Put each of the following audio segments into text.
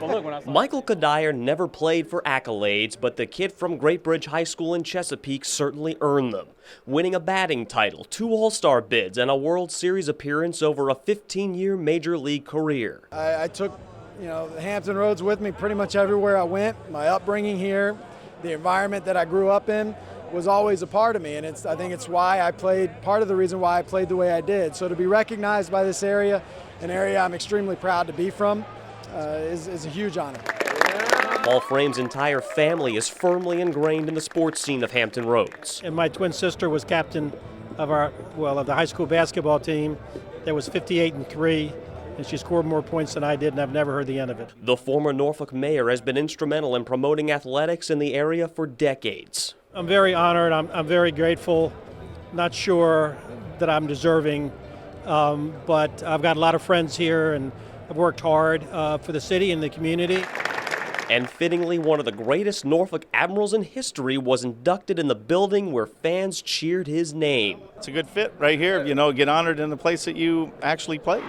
Michael Kadire never played for accolades, but the kid from Great Bridge High School in Chesapeake certainly earned them, winning a batting title, 2 All-Star bids, and a World Series appearance over a 15-year Major League career. I took, the Hampton Roads with me pretty much everywhere I went. My upbringing here, the environment that I grew up in was always a part of me, and I think it's why I played, part of the reason why I played the way I did. So to be recognized by this area, an area I'm extremely proud to be from, is a huge honor. Paul Frame's entire family is firmly ingrained in the sports scene of Hampton Roads. And my twin sister was captain of of the high school basketball team. That was 58-3. And she scored more points than I did, and I've never heard the end of it. The former Norfolk mayor has been instrumental in promoting athletics in the area for decades. I'm very honored. I'm very grateful. Not sure that I'm deserving, but I've got a lot of friends here, and I've worked hard for the city and the community. And fittingly, one of the greatest Norfolk admirals in history was inducted in the building where fans cheered his name. It's a good fit right here, get honored in the place that you actually played.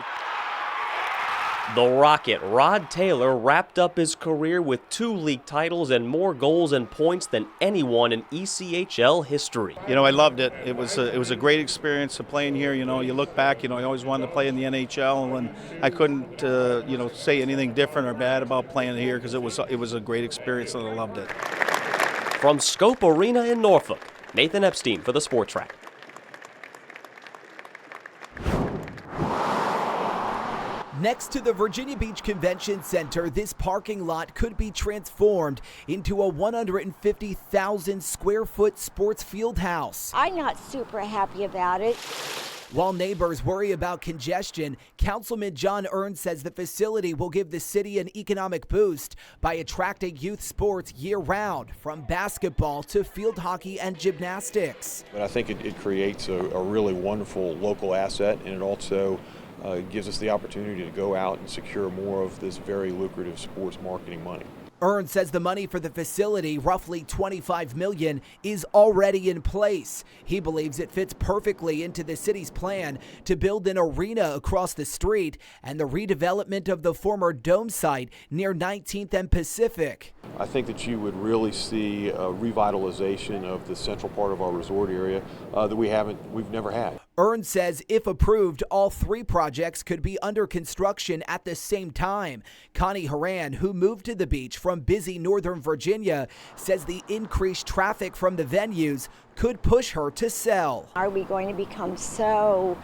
The Rocket, Rod Taylor, wrapped up his career with 2 league titles and more goals and points than anyone in ECHL history. I loved it. It was a great experience to playing here. You look back, I always wanted to play in the NHL, and I couldn't, say anything different or bad about playing here because it was a great experience and I loved it. From Scope Arena in Norfolk, Nathan Epstein for the Sports Track. Next to the Virginia Beach Convention Center, this parking lot could be transformed into a 150,000 square foot sports field house. I'm not super happy about it. While neighbors worry about congestion, Councilman John Earns says the facility will give the city an economic boost by attracting youth sports year-round, from basketball to field hockey and gymnastics. But I think it creates a really wonderful local asset, and it also gives us the opportunity to go out and secure more of this very lucrative sports marketing money. Earns says the money for the facility, roughly $25 million, is already in place. He believes it fits perfectly into the city's plan to build an arena across the street and the redevelopment of the former Dome site near 19th and Pacific. I think that you would really see a revitalization of the central part of our resort area that we've never had. Earns says if approved, all 3 projects could be under construction at the same time. Connie Horan, who moved to the beach from busy Northern Virginia, says the increased traffic from the venues could push her to sell. Are we going to become so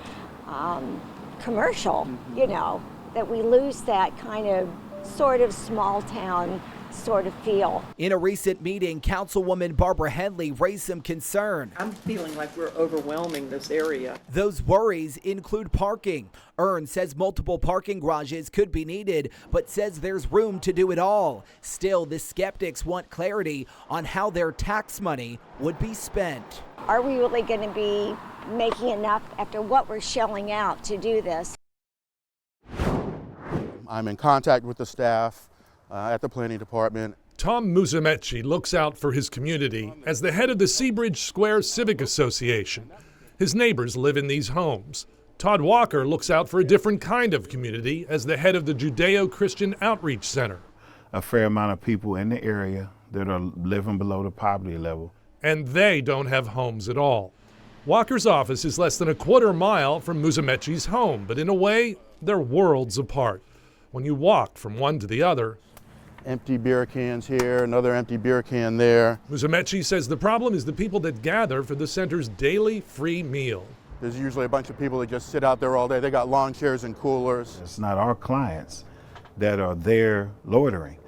commercial, that we lose that kind of sort of small town sort of feel? In a recent meeting, Councilwoman Barbara Henley raised some concern. I'm feeling like we're overwhelming this area. Those worries include parking. Earns says multiple parking garages could be needed, but says there's room to do it all. Still, the skeptics want clarity on how their tax money would be spent. Are we really going to be making enough after what we're shelling out to do this? I'm in contact with the staff at the planning department. Tom Musumeci looks out for his community as the head of the Seabridge Square Civic Association. His neighbors live in these homes. Todd Walker looks out for a different kind of community as the head of the Judeo-Christian Outreach Center. A fair amount of people in the area that are living below the poverty level. And they don't have homes at all. Walker's office is less than a quarter mile from Musumeci's home, but in a way, they're worlds apart. When you walk from one to the other, Empty beer cans here, another empty beer can there. Musumeci says the problem is the people that gather for the center's daily free meal. There's usually a bunch of people that just sit out there all day. They got lawn chairs and coolers. It's not our clients that are there loitering.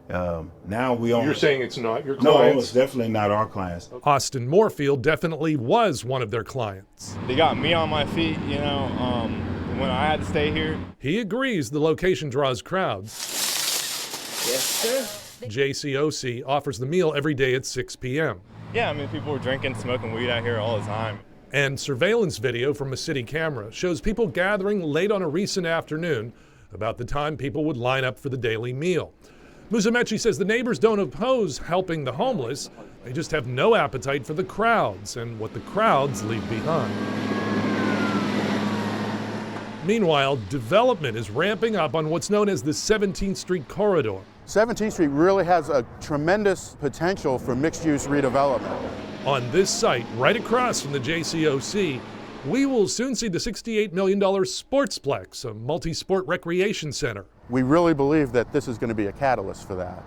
Now we You're saying it's not your clients? No, it's definitely not our clients. Austin Moorfield definitely was one of their clients. They got me on my feet, when I had to stay here. He agrees the location draws crowds. Yes, sir. JCOC offers the meal every day at 6 p.m. Yeah, people were drinking, smoking weed out here all the time. And surveillance video from a city camera shows people gathering late on a recent afternoon, about the time people would line up for the daily meal. Musumeci says the neighbors don't oppose helping the homeless, they just have no appetite for the crowds and what the crowds leave behind. Meanwhile, development is ramping up on what's known as the 17th Street Corridor. 17th Street really has a tremendous potential for mixed-use redevelopment. On this site, right across from the JCOC, we will soon see the $68 million Sportsplex, a multi-sport recreation center. We really believe that this is going to be a catalyst for that.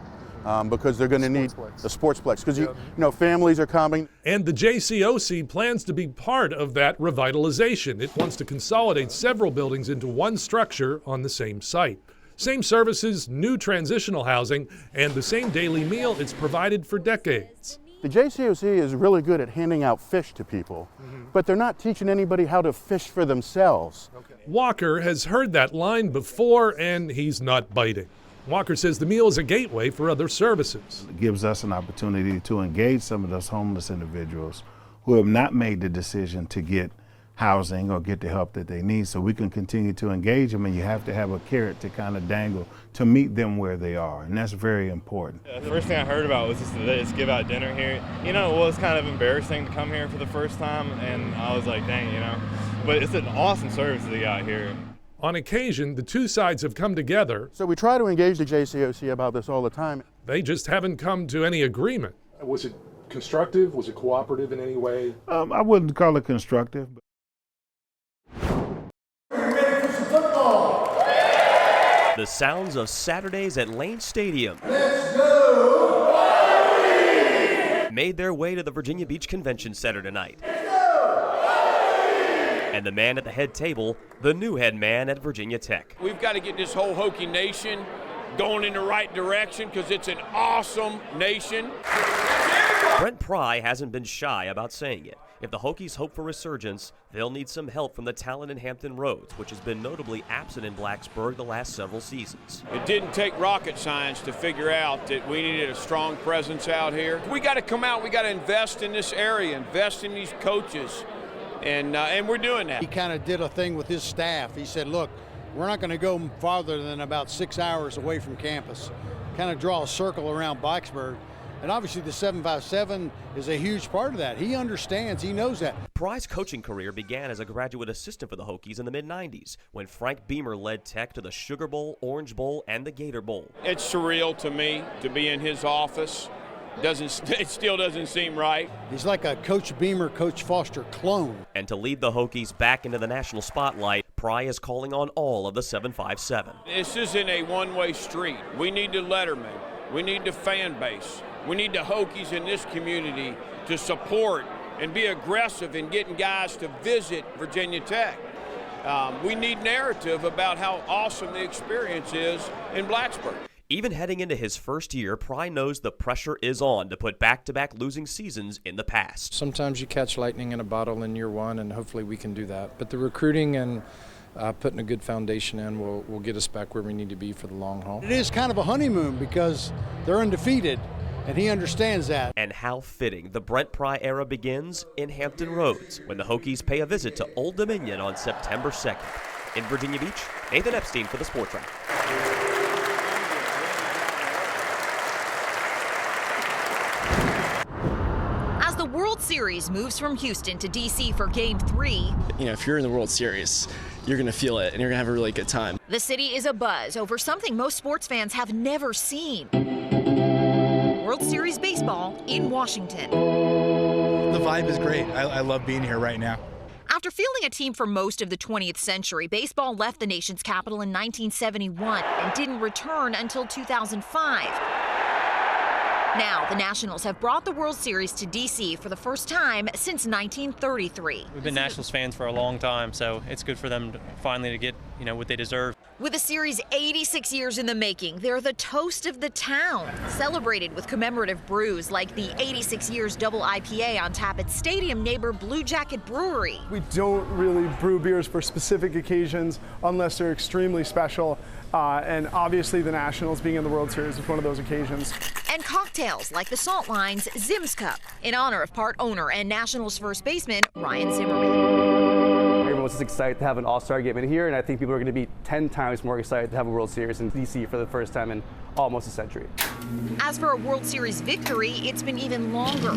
Because they're going to need a sportsplex. Because you know, families are coming. And the JCOC plans to be part of that revitalization. It wants to consolidate several buildings into one structure on the same site. Same services, new transitional housing, and the same daily meal it's provided for decades. The JCOC is really good at handing out fish to people, but they're not teaching anybody how to fish for themselves. Walker has heard that line before, and he's not biting. Walker says the meal is a gateway for other services. It gives us an opportunity to engage some of those homeless individuals who have not made the decision to get housing or get the help that they need, so we can continue to engage them, and you have to have a carrot to kind of dangle to meet them where they are, and that's very important. The first thing I heard about was just that they just give out dinner here. You know, it was kind of embarrassing to come here for the first time, and I was like, dang, you know, but it's an awesome service they got here. On occasion, the two sides have come together. So we try to engage the JCOC about this all the time. They just haven't come to any agreement. Was it constructive? Was it cooperative in any way? I wouldn't call it constructive. The sounds of Saturdays at Lane Stadium made their way to the Virginia Beach Convention Center tonight. And the man at the head table, the new head man at Virginia Tech. We've got to get this whole Hokie Nation going in the right direction because it's an awesome nation. Brent Pry hasn't been shy about saying it. If the Hokies hope for resurgence, they'll need some help from the talent in Hampton Roads, which has been notably absent in Blacksburg the last several seasons. It didn't take rocket science to figure out that we needed a strong presence out here. We got to come out, we got to invest in this area, invest in these coaches, and we're doing that. He kind of did a thing with his staff. He said, look, we're not going to go farther than about 6 hours away from campus, kind of draw a circle around Blacksburg. And obviously the 757 is a huge part of that. He understands, he knows that. Pry's coaching career began as a graduate assistant for the Hokies in the mid-90s when Frank Beamer led Tech to the Sugar Bowl, Orange Bowl, and the Gator Bowl. It's surreal to me to be in his office. It still doesn't seem right. He's like a Coach Beamer, Coach Foster clone. And to lead the Hokies back into the national spotlight, Pry is calling on all of the 757. This isn't a one-way street. We need the letterman. We need the fan base. We need the Hokies in this community to support and be aggressive in getting guys to visit Virginia Tech. We need narrative about how awesome the experience is in Blacksburg. Even heading into his first year, Pry knows the pressure is on to put back-to-back losing seasons in the past. Sometimes you catch lightning in a bottle in year one, and hopefully we can do that. But the recruiting and putting a good foundation in will get us back where we need to be for the long haul. It is kind of a honeymoon because they're undefeated, and he understands that. And how fitting the Brent Pry era begins in Hampton Roads when the Hokies pay a visit to Old Dominion on September 2nd. In Virginia Beach, Nathan Epstein for the Sport Track. As the World Series moves from Houston to D.C. for Game 3, you know, if you're in the World Series, you're going to feel it and you're going to have a really good time. The city is abuzz over something most sports fans have never seen. World Series baseball in Washington. The vibe is great. I love being here right now. After fielding a team for most of the 20th century, baseball left the nation's capital in 1971 and didn't return until 2005. Now, the Nationals have brought the World Series to D.C. for the first time since 1933. We've been Nationals fans for a long time, so it's good for them finally to get, what they deserve. With the series 86 years in the making, they're the toast of the town, celebrated with commemorative brews like the 86 Years Double IPA on tap at stadium neighbor Blue Jacket Brewery. We don't really brew beers for specific occasions unless they're extremely special, and obviously the Nationals being in the World Series is one of those occasions. And cocktails like the Salt Line's Zim's Cup, in honor of part owner and Nationals first baseman Ryan Zimmerman. Everyone's just excited to have an all-star game in here, and I think people are going to be 10 times more excited to have a World Series in D.C. for the first time in almost a century. As for a World Series victory, it's been even longer.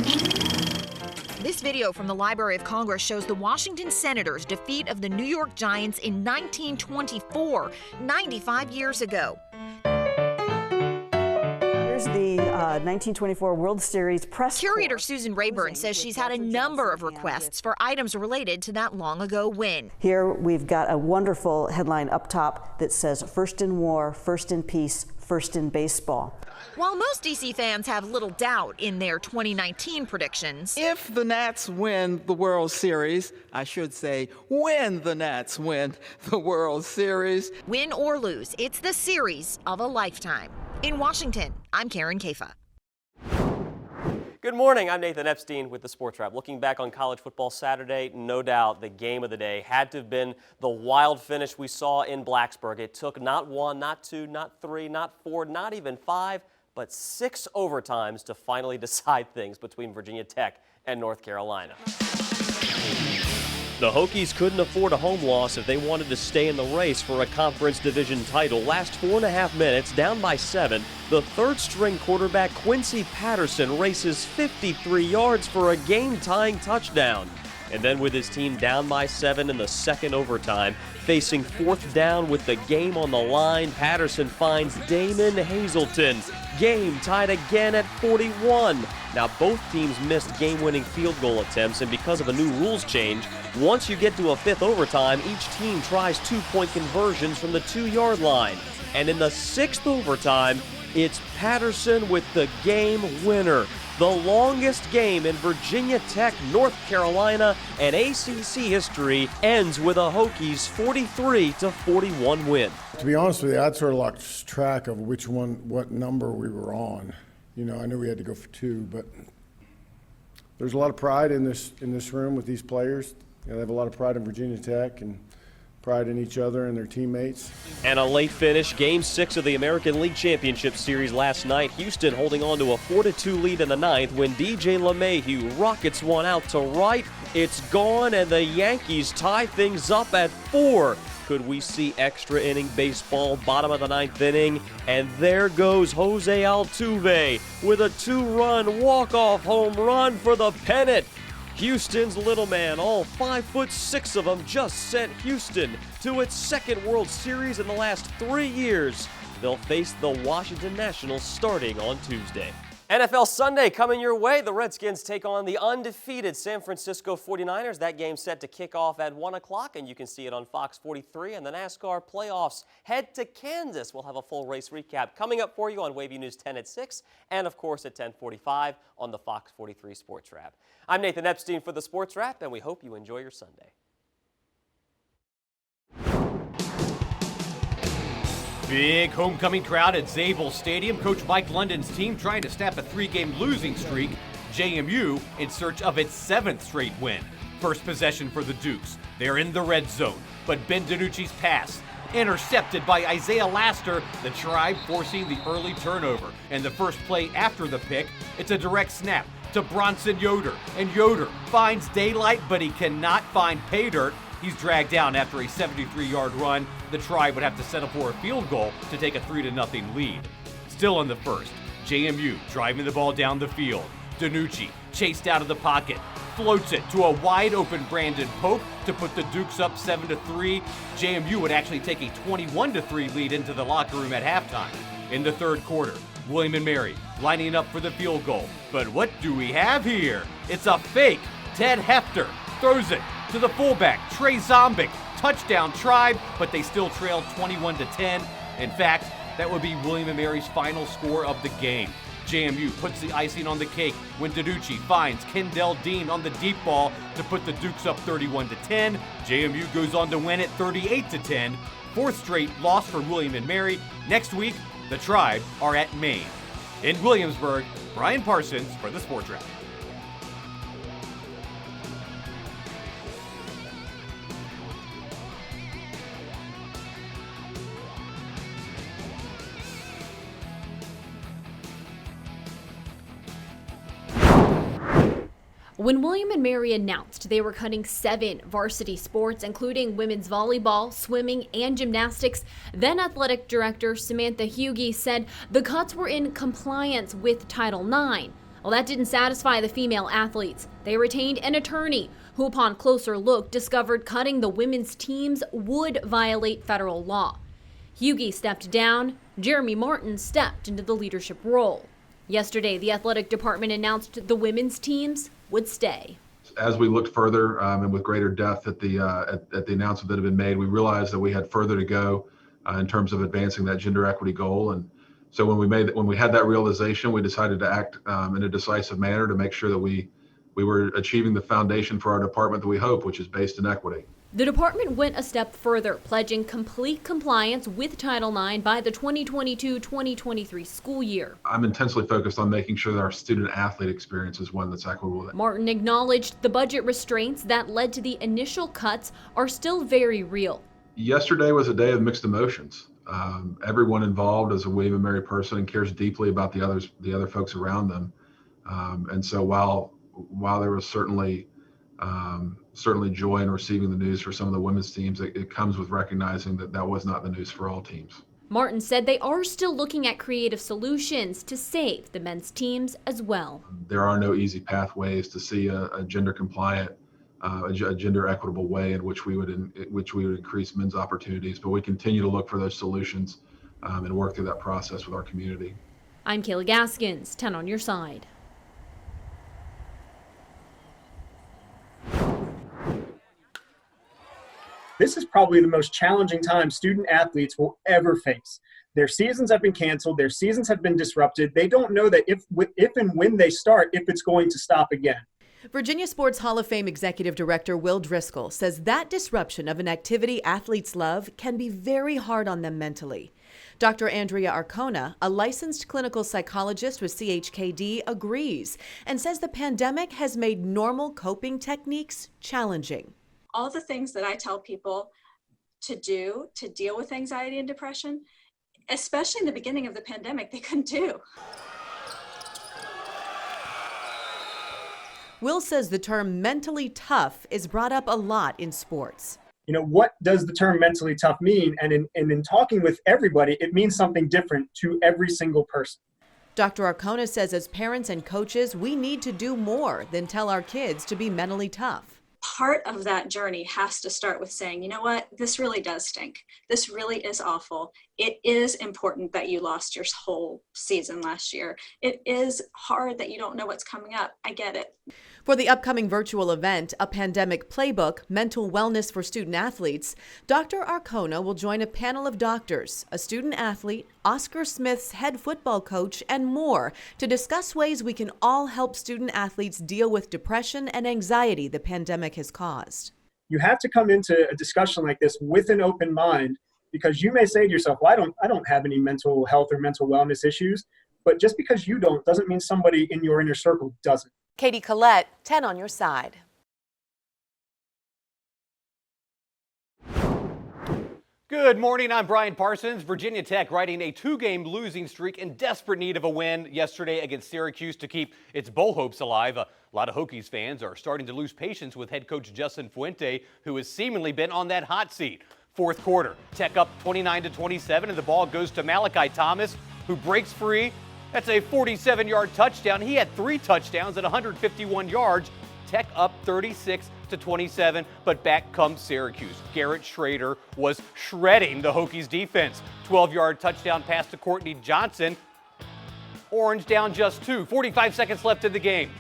This video from the Library of Congress shows the Washington Senators' defeat of the New York Giants in 1924, 95 years ago. Here's the 1924 World Series press Curator corps. Susan Rayburn says she's had a number of requests for items related to that long-ago win. Here we've got a wonderful headline up top that says, "First in war, first in peace, first in baseball." While most DC fans have little doubt in their 2019 predictions, If the Nats win the World Series, I should say when the Nats win the World Series. win or lose, it's the series of a lifetime. In Washington, I'm Karen Kafa. Good morning, I'm Nathan Epstein with the Sports Wrap. Looking back on college football Saturday, no doubt the game of the day had to have been the wild finish we saw in Blacksburg. It took not one, not two, not three, not four, not even five, but 6 overtimes to finally decide things between Virginia Tech and North Carolina. The Hokies couldn't afford a home loss if they wanted to stay in the race for a conference division title. Last 4.5 minutes, down by 7, the third-string quarterback Quincy Patterson races 53 yards for a game-tying touchdown. And then with his team down by 7 in the second overtime, facing 4th down with the game on the line, Patterson finds Damon Hazelton. Game tied again at 41. Now both teams missed game-winning field goal attempts, and because of a new rules change, once you get to a 5th overtime, each team tries 2-point conversions from the 2-yard line. And in the 6th overtime, it's Patterson with the game winner. The longest game in Virginia Tech, North Carolina, and ACC history ends with a Hokies 43-41 win. To be honest with you, I'd sort of lost track of what number we were on. You know, I knew we had to go for 2, but there's a lot of pride in this room with these players. You know, they have a lot of pride in Virginia Tech and pride in each other and their teammates. And a late finish, Game 6 of the American League Championship Series last night. Houston holding on to a 4-2 lead in the 9th when DJ LeMahieu rockets one out to right. It's gone, and the Yankees tie things up at 4. Could we see extra inning baseball, bottom of the 9th inning? And there goes Jose Altuve with a 2-run walk-off home run for the pennant. Houston's little man, all 5'6" of them, just sent Houston to its 2nd World Series in the last 3 years. They'll face the Washington Nationals starting on Tuesday. NFL Sunday coming your way. The Redskins take on the undefeated San Francisco 49ers. That game set to kick off at 1 o'clock, and you can see it on Fox 43. And the NASCAR playoffs head to Kansas. We'll have a full race recap coming up for you on WAVY News 10 at 6, and of course at 10:45 on the Fox 43 Sports Wrap. I'm Nathan Epstein for the Sports Wrap, and we hope you enjoy your Sunday. Big homecoming crowd at Zabel Stadium. Coach Mike London's team trying to snap a 3-game losing streak. JMU in search of its 7th straight win. First possession for the Dukes. They're in the red zone, but Ben DiNucci's pass intercepted by Isaiah Laster, the Tribe forcing the early turnover. And the first play after the pick, it's a direct snap to Bronson Yoder. And Yoder finds daylight, but he cannot find pay dirt. He's dragged down after a 73-yard run. The Tribe would have to settle for a field goal to take a 3-0 lead. Still in the first, JMU driving the ball down the field. DiNucci chased out of the pocket, floats it to a wide-open Brandon Pope to put the Dukes up 7-3. JMU would actually take a 21-3 lead into the locker room at halftime. In the third quarter, William & Mary lining up for the field goal. But what do we have here? It's a fake. Ted Hefter throws it to the fullback, Trey Zombik. Touchdown Tribe, but they still trailed 21-10. In fact, that would be William & Mary's final score of the game. JMU puts the icing on the cake when DiNucci finds Kendall Dean on the deep ball to put the Dukes up 31-10. JMU goes on to win it 38-10. 4th straight loss for William & Mary. Next week, the Tribe are at Maine. In Williamsburg, Brian Parsons for the Sports Wrap. When William & Mary announced they were cutting 7 varsity sports, including women's volleyball, swimming, and gymnastics, then athletic director Samantha Hughey said the cuts were in compliance with Title IX. Well, that didn't satisfy the female athletes. They retained an attorney who, upon closer look, discovered cutting the women's teams would violate federal law. Hughey stepped down. Jeremy Martin stepped into the leadership role. Yesterday, the athletic department announced the women's teams would stay. As we looked further and with greater depth at the announcement that had been made, we realized that we had further to go in terms of advancing that gender equity goal. And so when we had that realization, we decided to act in a decisive manner to make sure that we were achieving the foundation for our department that we hope, which is based in equity. The department went a step further, pledging complete compliance with Title IX by the 2022-2023 school year. I'm intensely focused on making sure that our student athlete experience is one that's equitable. Martin acknowledged the budget restraints that led to the initial cuts are still very real. Yesterday was a day of mixed emotions. Everyone involved is a William and Mary person and cares deeply about the other folks around them. And so while there was certainly joy in receiving the news for some of the women's teams, it comes with recognizing that was not the news for all teams. Martin said they are still looking at creative solutions to save the men's teams as well. There are no easy pathways to see a gender compliant, a gender equitable way in which we would increase men's opportunities, but we continue to look for those solutions and work through that process with our community. I'm Kayla Gaskins, 10 on your side. This is probably the most challenging time student athletes will ever face. Their seasons have been canceled. Their seasons have been disrupted. They don't know that if and when they start, if it's going to stop again. Virginia Sports Hall of Fame Executive Director Will Driscoll says that disruption of an activity athletes love can be very hard on them mentally. Dr. Andrea Arcona, a licensed clinical psychologist with CHKD, agrees and says the pandemic has made normal coping techniques challenging. All the things that I tell people to do to deal with anxiety and depression, especially in the beginning of the pandemic, they couldn't do. Will says the term mentally tough is brought up a lot in sports. You know, what does the term mentally tough mean? And in talking with everybody, it means something different to every single person. Dr. Arcona says as parents and coaches, we need to do more than tell our kids to be mentally tough. Part of that journey has to start with saying, you know what, this really does stink. This really is awful. It is important that you lost your whole season last year. It is hard that you don't know what's coming up. I get it. For the upcoming virtual event, A Pandemic Playbook, Mental Wellness for Student Athletes, Dr. Arcona will join a panel of doctors, a student athlete, Oscar Smith's head football coach, and more to discuss ways we can all help student athletes deal with depression and anxiety the pandemic has caused. You have to come into a discussion like this with an open mind, because you may say to yourself, well, I don't have any mental health or mental wellness issues, but just because you don't doesn't mean somebody in your inner circle doesn't. Katie Collette, 10 on your side. Good morning, I'm Brian Parsons. Virginia Tech riding a 2-game losing streak in desperate need of a win yesterday against Syracuse to keep its bowl hopes alive. A lot of Hokies fans are starting to lose patience with head coach Justin Fuente, who has seemingly been on that hot seat. Fourth quarter, Tech up 29-27, and the ball goes to Malachi Thomas, who breaks free. That's a 47-yard touchdown. He had 3 touchdowns at 151 yards. Tech up 36-27, but back comes Syracuse. Garrett Schrader was shredding the Hokies defense. 12-yard touchdown pass to Courtney Johnson. Orange down just 2. 45 seconds left in the game.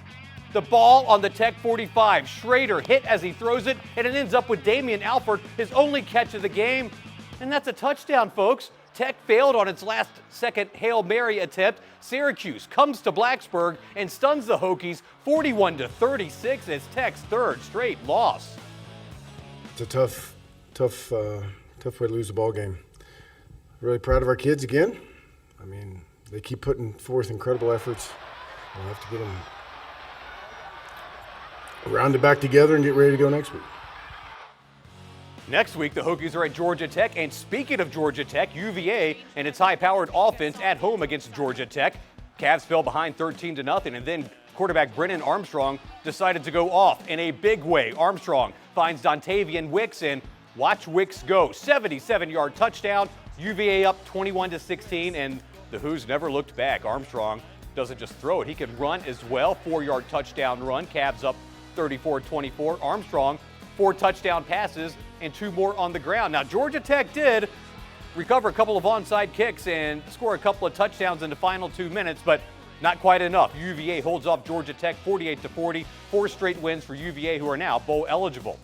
The ball on the Tech 45. Schrader hit as he throws it, and it ends up with Damian Alford, his only catch of the game. And that's a touchdown, folks. Tech failed on its last-second Hail Mary attempt. Syracuse comes to Blacksburg and stuns the Hokies 41-36 as Tech's third straight loss. It's a tough way to lose the ball game. Really proud of our kids again. I mean, they keep putting forth incredible efforts. We'll have to get them rounded back together and get ready to go next week. Next week, the Hokies are at Georgia Tech. And speaking of Georgia Tech, UVA and its high-powered offense at home against Georgia Tech. Cavs fell behind 13-0, and then quarterback Brennan Armstrong decided to go off in a big way. Armstrong finds Dontavian Wicks, and watch Wicks go. 77-yard touchdown. UVA up 21-16, and the Who's never looked back. Armstrong doesn't just throw it. He can run as well. 4-yard touchdown run. Cavs up 34-24. Armstrong, 4 touchdown passes and 2 more on the ground. Now, Georgia Tech did recover a couple of onside kicks and score a couple of touchdowns in the final 2 minutes, but not quite enough. UVA holds off Georgia Tech 48-40, 4 straight wins for UVA, who are now bowl eligible.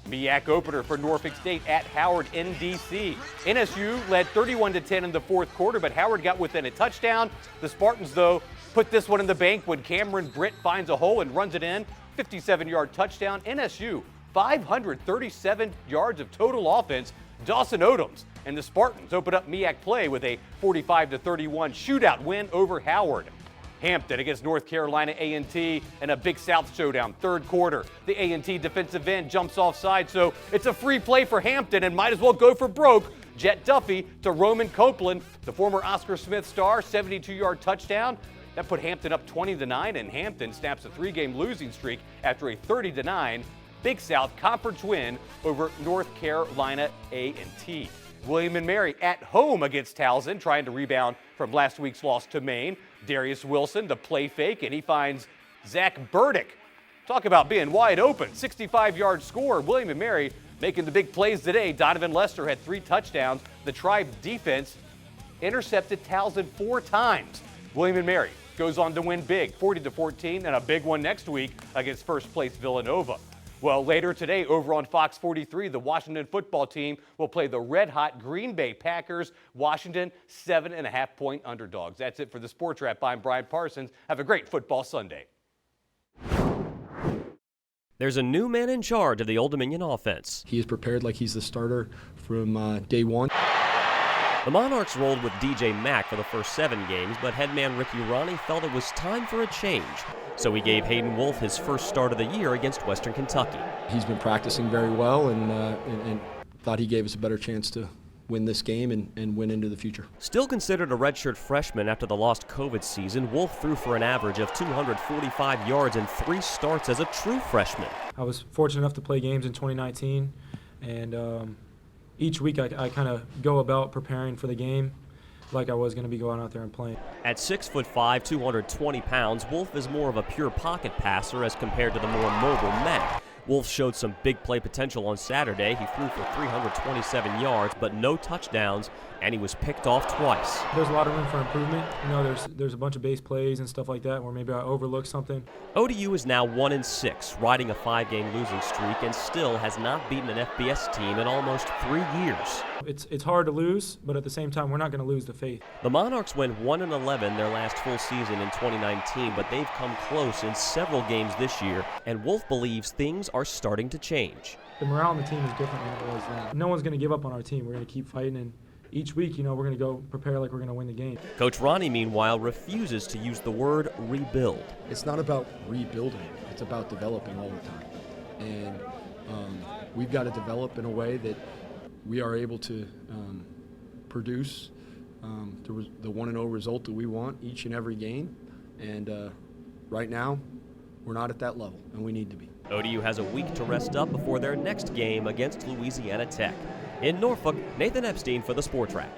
MEAC opener for Norfolk State at Howard in DC. NSU led 31-10 in the fourth quarter, but Howard got within a touchdown. The Spartans, though, put this one in the bank when Cameron Britt finds a hole and runs it in. 57-yard touchdown. NSU, 537 yards of total offense. Dawson Odoms and the Spartans open up MEAC play with a 45-31 shootout win over Howard. Hampton against North Carolina A&T in a Big South showdown, third quarter. The A&T defensive end jumps offside, so it's a free play for Hampton and might as well go for broke. Jet Duffy to Roman Copeland, the former Oscar Smith star, 72-yard touchdown. That put Hampton up 20-9, and Hampton snaps a 3-game losing streak after a 30-9 Big South Conference win over North Carolina A&T. William & Mary at home against Towson, trying to rebound from last week's loss to Maine. Darius Wilson, the play fake, and he finds Zach Burdick. Talk about being wide open. 65-yard score. William & Mary making the big plays today. Donovan Lester had 3 touchdowns. The Tribe defense intercepted Towson 4 times. William & Mary goes on to win big, 40-14, and a big one next week against first-place Villanova. Well, later today, over on Fox 43, the Washington football team will play the red-hot Green Bay Packers. Washington, 7.5-point underdogs. That's it for the Sports Wrap. I'm Brian Parsons. Have a great football Sunday. There's a new man in charge of the Old Dominion offense. He is prepared like he's the starter from day one. The Monarchs rolled with DJ Mack for the first 7 games, but head man Ricky Ronnie felt it was time for a change. So he gave Hayden Wolf his first start of the year against Western Kentucky. He's been practicing very well and thought he gave us a better chance to win this game and win into the future. Still considered a redshirt freshman after the lost COVID season, Wolf threw for an average of 245 yards in 3 starts as a true freshman. I was fortunate enough to play games in 2019, and each week I kind of go about preparing for the game like I was going to be going out there and playing. At 6'5", 220 pounds, Wolf is more of a pure pocket passer as compared to the more mobile Mack. Wolf showed some big play potential on Saturday. He threw for 327 yards, but no touchdowns, and he was picked off twice. There's a lot of room for improvement. You know, there's a bunch of base plays and stuff like that where maybe I overlook something. ODU is now 1-6, riding a 5-game losing streak, and still has not beaten an FBS team in almost 3 years. It's hard to lose, but at the same time, we're not going to lose the faith. The Monarchs went 1-11 their last full season in 2019, but they've come close in several games this year, and Wolf believes things are starting to change. The morale on the team is different than it was then. No one's going to give up on our team. We're going to keep fighting, and each week, we're going to go prepare like we're going to win the game. Coach Ronnie, meanwhile, refuses to use the word rebuild. It's not about rebuilding. It's about developing all the time. And we've got to develop in a way that we are able to produce the 1-0 result that we want each and every game. And right now, we're not at that level, and we need to be. ODU has a week to rest up before their next game against Louisiana Tech. In Norfolk, Nathan Epstein for the Sports Wrap.